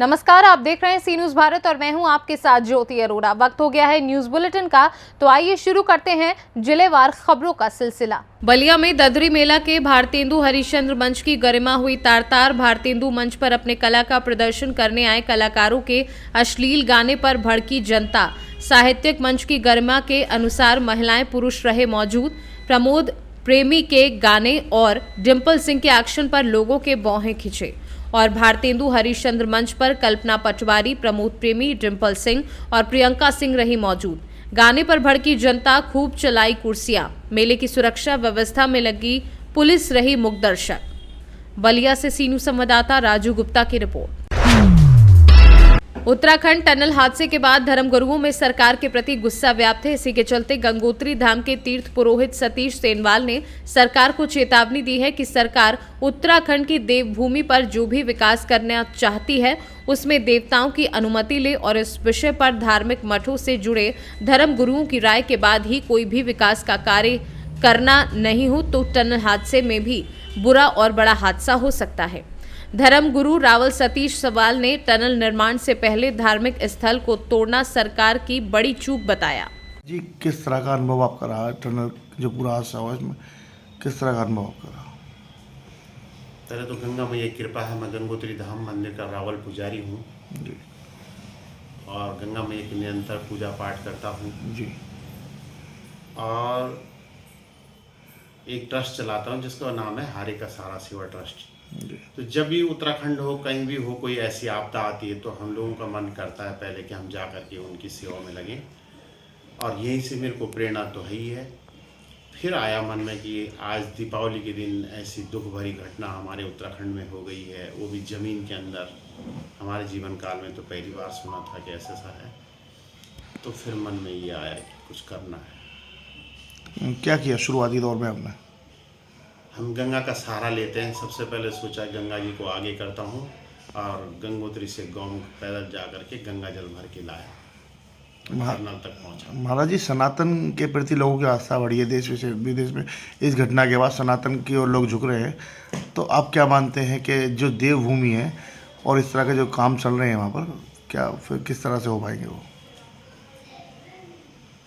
नमस्कार, आप देख रहे हैं सी न्यूज भारत और मैं हूं आपके साथ ज्योति अरोड़ा। वक्त हो गया है न्यूज बुलेटिन का, तो आइए शुरू करते हैं जिलेवार खबरों का सिलसिला। बलिया में ददरी मेला के भारतेंदु हरिश्चंद्र मंच की गरिमा हुई तार-तार। भारतेंदु मंच पर अपने कला का प्रदर्शन करने आए कलाकारों के अश्लील गाने पर भड़की जनता। साहित्यिक मंच की गरिमा के अनुसार महिलाएं पुरुष रहे मौजूद। प्रमोद प्रेमी के गाने और डिम्पल सिंह के एक्शन पर लोगों के भौहें खिंचे। और भारतेंदु हरिश्चंद्र मंच पर कल्पना पटवारी, प्रमोद प्रेमी, डिम्पल सिंह और प्रियंका सिंह रही मौजूद। गाने पर भड़की जनता, खूब चलाई कुर्सियां। मेले की सुरक्षा व्यवस्था में लगी पुलिस रही मुख्य दर्शक। बलिया से सी न्यूज संवाददाता राजू गुप्ता की रिपोर्ट। उत्तराखंड टनल हादसे के बाद धर्मगुरुओं में सरकार के प्रति गुस्सा व्याप्त है। इसी के चलते गंगोत्री धाम के तीर्थ पुरोहित सतीश सेनवाल ने सरकार को चेतावनी दी है कि सरकार उत्तराखंड की देवभूमि पर जो भी विकास करना चाहती है उसमें देवताओं की अनुमति ले और इस विषय पर धार्मिक मठों से जुड़े धर्मगुरुओं की राय के बाद ही कोई भी विकास का कार्य करना, नहीं हो तो टनल हादसे में भी बुरा और बड़ा हादसा हो सकता है। धर्मगुरु रावल सतीश सवाल ने टनल निर्माण से पहले धार्मिक स्थल को तोड़ना सरकार की बड़ी चूक बताया। जी, किस तरह का अनुभव आपका रहा टनल जो पूरा हादसा हुआ इसमें, किस तरह का अनुभव आपका रहा? पहले तो गंगा मैया की कृपा है, मैं गंगोत्री धाम मंदिर का रावल पुजारी हूँ जी, और गंगा मैया की निरंतर पूजा पाठ करता हूँ जी, और एक ट्रस्ट चलाता हूँ जिसका नाम है हारे का सारा सेवा ट्रस्ट। जी। तो जब भी उत्तराखंड हो, कहीं भी हो, कोई ऐसी आपदा आती है तो हम लोगों का मन करता है पहले कि हम जा कर के उनकी सेवा में लगें, और यहीं से मेरे को प्रेरणा तो है ही है। फिर आया मन में कि आज दीपावली के दिन ऐसी दुख भरी घटना हमारे उत्तराखंड में हो गई है, वो भी ज़मीन के अंदर। हमारे जीवन काल में तो पहली बार सुना था कि ऐसा है। तो फिर मन में ये आया कि कुछ करना है। क्या किया शुरुआती दौर में आपने? हम गंगा का सहारा लेते हैं। सबसे पहले सोचा गंगा जी को आगे करता हूँ और गंगोत्री से गौमुख पैदल जा कर के गंगा जल भर के लाया, टनल तक पहुँचा। महाराज जी, सनातन के प्रति लोगों की आस्था बढ़ी है देश विदेश में। इस घटना के बाद सनातन की ओर लोग झुक रहे हैं, तो आप क्या मानते हैं कि जो देवभूमि है और इस तरह के जो काम चल रहे हैं वहाँ पर, क्या फिर किस तरह से हो पाएंगे वो?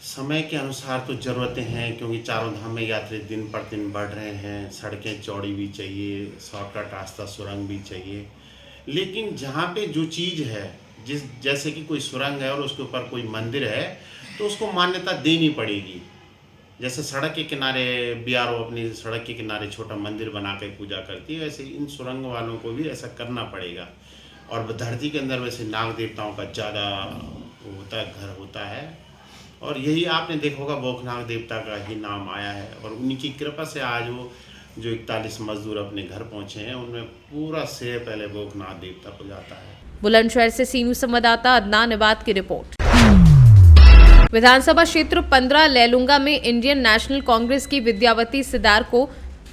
समय के अनुसार तो ज़रूरतें हैं, क्योंकि चारों धाम में यात्री दिन पर दिन बढ़ रहे हैं। सड़कें चौड़ी भी चाहिए, शॉर्टकट रास्ता, सुरंग भी चाहिए। लेकिन जहाँ पे जो चीज़ है, जैसे कि कोई सुरंग है और उसके ऊपर कोई मंदिर है, तो उसको मान्यता देनी पड़ेगी। जैसे सड़क के किनारे बीआरओ अपनी सड़क के किनारे छोटा मंदिर बना कर पूजा करती है, वैसे इन सुरंग वालों को भी ऐसा करना पड़ेगा। और धरती के अंदर वैसे नाग देवताओं का ज़्यादा होता है, घर होता है, और यही आपने देखा होगा भोकनाग देवता का ही नाम आया है। और उन्हीं की कृपा से आज वो जो 41 मजदूर अपने घर पहुंचे हैं, उनमें पूरा श्रेय पहले भोकनाग देवता को जाता है। बुलंदशहर से सी न्यूज संवाददाता अदनान इबाद की रिपोर्ट। विधानसभा क्षेत्र 15 लेलुंगा में इंडियन नेशनल कांग्रेस की विद्यावती सिदार को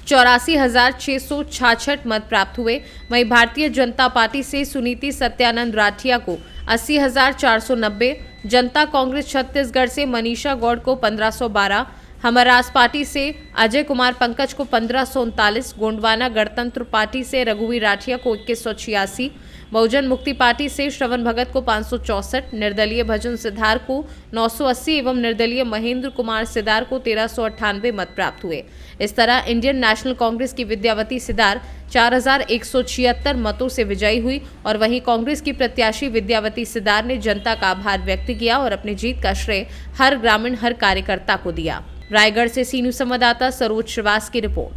84,666 मत प्राप्त हुए। वहीं भारतीय जनता पार्टी से सुनीति सत्यानंद राठिया को 80,490, जनता कांग्रेस छत्तीसगढ़ से मनीषा गौड़ को 1512, हमराज पार्टी से अजय कुमार पंकज को 1539, गोंडवाना गणतंत्र पार्टी से रघुवीर राठिया को 2186, बहुजन मुक्ति पार्टी से श्रवण भगत को 564, निर्दलीय भजन सिद्धार को 980 एवं निर्दलीय महेंद्र कुमार सिदार को 1398 मत प्राप्त हुए। इस तरह इंडियन नेशनल कांग्रेस की विद्यावती सिदार 4176 मतों से विजयी हुई। और वहीं कांग्रेस की प्रत्याशी विद्यावती सिदार ने जनता का आभार व्यक्त किया और अपनी जीत का श्रेय हर ग्रामीण, हर कार्यकर्ता को दिया। रायगढ़ से सी न्यूज संवाददाता सरोज श्रीवास की रिपोर्ट।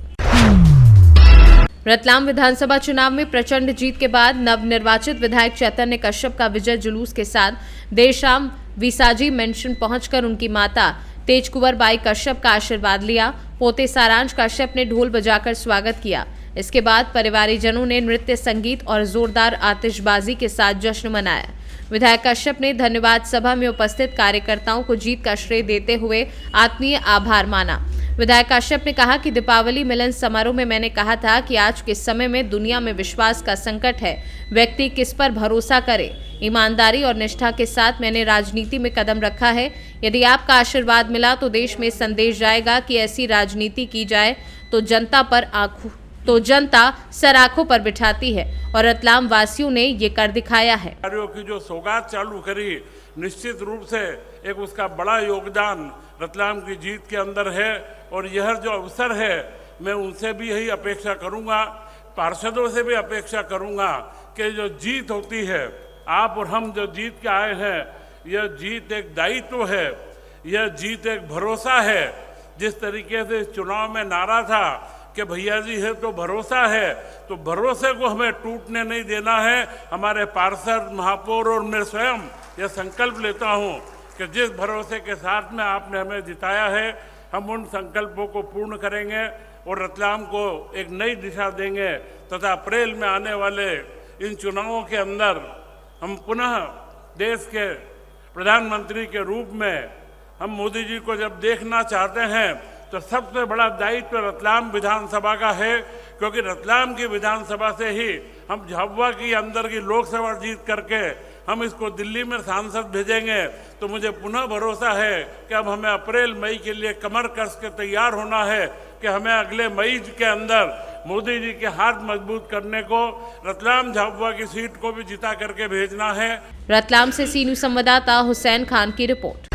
रतलाम विधानसभा चुनाव में प्रचंड जीत के बाद नवनिर्वाचित विधायक चैतन्य कश्यप का विजय जुलूस के साथ देर शाम विसाजी मेंशन पहुंचकर उनकी माता तेजकुंवर बाई कश्यप का आशीर्वाद लिया। पोते सारांश कश्यप ने ढोल बजाकर स्वागत किया। इसके बाद परिवारीजनों ने नृत्य, संगीत और जोरदार आतिशबाजी के साथ जश्न मनाया। विधायक कश्यप ने धन्यवाद सभा में उपस्थित कार्यकर्ताओं को जीत का श्रेय देते हुए आत्मीय आभार माना। विधायक कश्यप ने कहा कि दीपावली मिलन समारोह में मैंने कहा था कि आज के समय में दुनिया में विश्वास का संकट है, व्यक्ति किस पर भरोसा करे। ईमानदारी और निष्ठा के साथ मैंने राजनीति में कदम रखा है। यदि आपका आशीर्वाद मिला तो देश में संदेश जाएगा कि ऐसी राजनीति की जाए तो जनता पर तो जनता सराखों पर बिठाती है और रतलाम वासियों ने ये कर दिखाया है। कार्यों की जो सौगात चालू करी, निश्चित रूप से एक उसका बड़ा योगदान रतलाम की जीत के अंदर है। और यह जो अवसर है, मैं उनसे भी यही अपेक्षा करूंगा, पार्षदों से भी अपेक्षा करूंगा कि जो जीत होती है, आप और हम जो जीत के आए हैं, यह जीत एक दायित्व है, यह जीत एक भरोसा है। जिस तरीके से इस चुनाव में नारा था कि भैया जी है तो भरोसा है, तो भरोसे को हमें टूटने नहीं देना है। हमारे पार्षद, महापौर और मैं स्वयं यह संकल्प लेता हूं कि जिस भरोसे के साथ में आपने हमें जिताया है, हम उन संकल्पों को पूर्ण करेंगे और रतलाम को एक नई दिशा देंगे तथा अप्रैल में आने वाले इन चुनावों के अंदर हम पुनः देश के प्रधानमंत्री के रूप में हम मोदी जी को जब देखना चाहते हैं तो सबसे बड़ा दायित्व रतलाम विधानसभा का है, क्योंकि रतलाम की विधानसभा से ही हम झाबुआ की अंदर की लोकसभा जीत करके हम इसको दिल्ली में सांसद भेजेंगे। तो मुझे पुनः भरोसा है कि अब हमें अप्रैल मई के लिए कमर कस के तैयार होना है कि हमें अगले मई के अंदर मोदी जी के हाथ मजबूत करने को रतलाम झाबुआ की सीट को भी जिता करके भेजना है। रतलाम से सी न्यूज संवाददाता हुसैन खान की रिपोर्ट।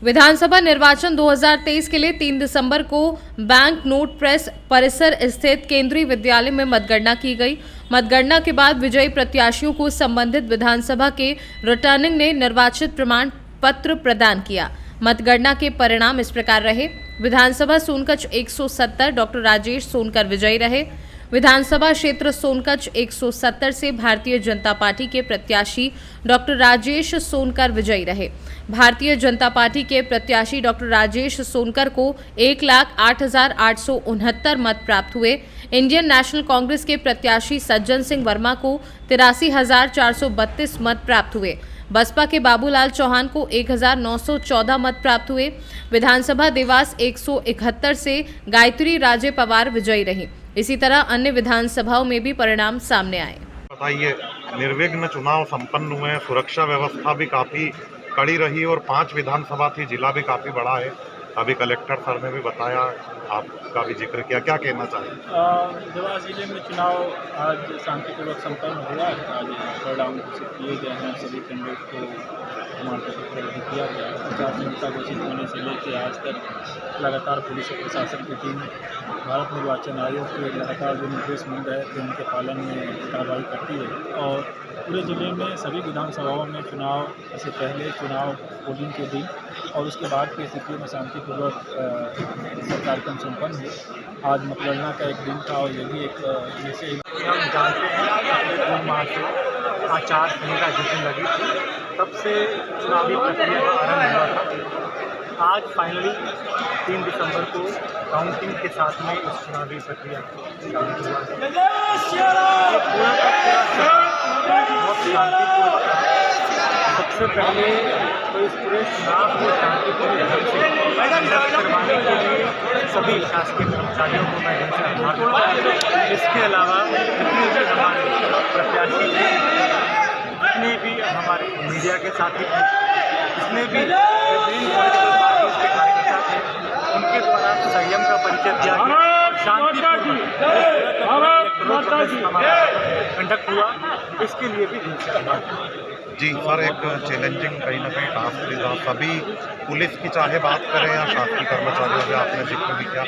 विधानसभा निर्वाचन 2023 के लिए 3 दिसंबर को बैंक नोट प्रेस परिसर स्थित केंद्रीय विद्यालय में मतगणना की गई। मतगणना के बाद विजयी प्रत्याशियों को संबंधित विधानसभा के रिटर्निंग ने निर्वाचित प्रमाण पत्र प्रदान किया। मतगणना के परिणाम इस प्रकार रहे। विधानसभा सोनकच्छ 170 डॉक्टर राजेश सोनकर विजयी रहे। विधानसभा क्षेत्र सोनकच्छ 170 से भारतीय जनता पार्टी के प्रत्याशी डॉक्टर राजेश सोनकर विजयी रहे। भारतीय जनता पार्टी के प्रत्याशी डॉक्टर राजेश सोनकर को 1,08,869 मत प्राप्त हुए। इंडियन नेशनल कांग्रेस के प्रत्याशी सज्जन सिंह वर्मा को 83,432 मत प्राप्त हुए। बसपा के बाबूलाल चौहान को 1,914 मत प्राप्त हुए। विधानसभा देवास 171 से गायत्री राजे पवार विजयी रही। इसी तरह अन्य विधानसभाओं में भी परिणाम सामने आए। बताइए, निर्विघ्न चुनाव संपन्न हुए, सुरक्षा व्यवस्था भी काफ़ी कड़ी रही और 5 विधानसभा थी, जिला भी काफ़ी बड़ा है। अभी कलेक्टर सर ने भी बताया, आपका भी जिक्र किया, क्या कहना चाहिए? देवास जिले में चुनाव आज शांतिपूर्वक संपन्न हुआ है। आज परिणाम घोषित किए गए हैं। सभी कैंडिडेट को प्रमाण पत्र प्रदान किया गया। आचार संहिता घोषित होने से लेकर आज तक लगातार पुलिस और प्रशासन की टीम भारत निर्वाचन आयोग के लगातार जो निर्देश मिल रहे थे उनके पालन में कार्रवाई करती है। और पूरे जिले में सभी विधानसभाओं में चुनाव से पहले चुनाव पोलिंग के दिन और उसके बाद की स्थितियों में शांतिपूर्वक कार्यक्रम संपन्न हुए। आज मतगणना का एक दिन था और ये भी एक जैसे हम जानते हैं पिछले 2 माह से आचार संहिता जिस दिन लगी थी तब से चुनावी प्रक्रिया का आरंभ हुआ था। आज फाइनली 3 दिसंबर को काउंटिंग के साथ में इस चुनावी प्रक्रिया चालू हुआ है। पूरा बहुत शांतिपूर्वक है। सबसे पहले तो इस पूरे चुनाव को शांतिपूर्ण ढंग से कंडक्ट करवाने के लिए सभी शासकीय कर्मचारियों को मैं दिल से आभार करता हूँ। इसके अलावा जितने भी हमारे प्रत्याशी थे, जितने भी हमारे मीडिया के साथी थे, जितने भी विभिन्न पॉलिटिकल पार्टीज के कार्यकर्ता थे, उनके द्वारा संयम का परिचय दिया गया। शांतिपूर्वक हमारा कंडक्ट हुआ, इसके लिए भी दिल से आभार। जी सर, एक चैलेंजिंग कहीं ना कहीं टास्क था। सभी पुलिस की चाहे बात करें या शासकीय कर्मचारियों से आपने जिक्र भी किया,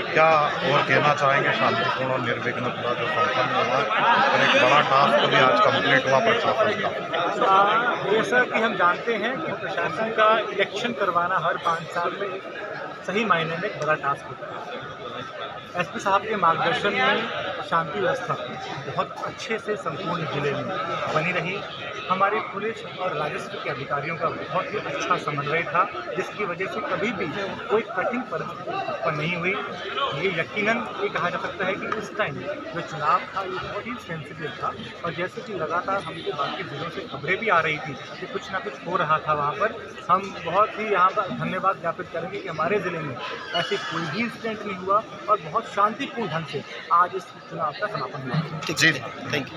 क्या और कहना चाहेंगे? शांतिपूर्ण और निर्विघ्न पूरा जो संपन्न हुआ और एक बड़ा टास्क भी आज कंप्लीट हुआ प्रशासन का। जैसा कि हम जानते हैं कि प्रशासन का इलेक्शन करवाना हर 5 साल में सही मायने में एक बड़ा टास्क होता है। एसपी साहब के मार्गदर्शन में शांति व्यवस्था बहुत अच्छे से संपूर्ण जिले में बनी रही। हमारी पुलिस और राजस्व के अधिकारियों का बहुत ही अच्छा समन्वय था, जिसकी वजह से कभी भी कोई कठिन परिस्थिति उत्पन्न नहीं हुई। ये यकीनन ये कहा जा सकता है कि इस टाइम जो चुनाव था ये बहुत ही सेंसिटिव था। और जैसे कि लगातार हमको बाकी जिलों से खबरें भी आ रही थी कि कुछ ना कुछ हो रहा था वहाँ पर, हम बहुत ही यहाँ पर धन्यवाद ज्ञापित करेंगे कि हमारे ज़िले में ऐसे कोई भी इंसिडेंट नहीं हुआ और बहुत शांतिपूर्ण ढंग से आज इस चुनाव का समापन हुआ। जी, थैंक यू।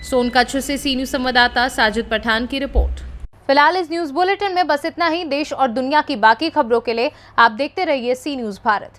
सोनकच्छ से सी न्यूज संवाददाता साजिद पठान की रिपोर्ट। फिलहाल इस न्यूज बुलेटिन में बस इतना ही। देश और दुनिया की बाकी खबरों के लिए आप देखते रहिए सी न्यूज भारत।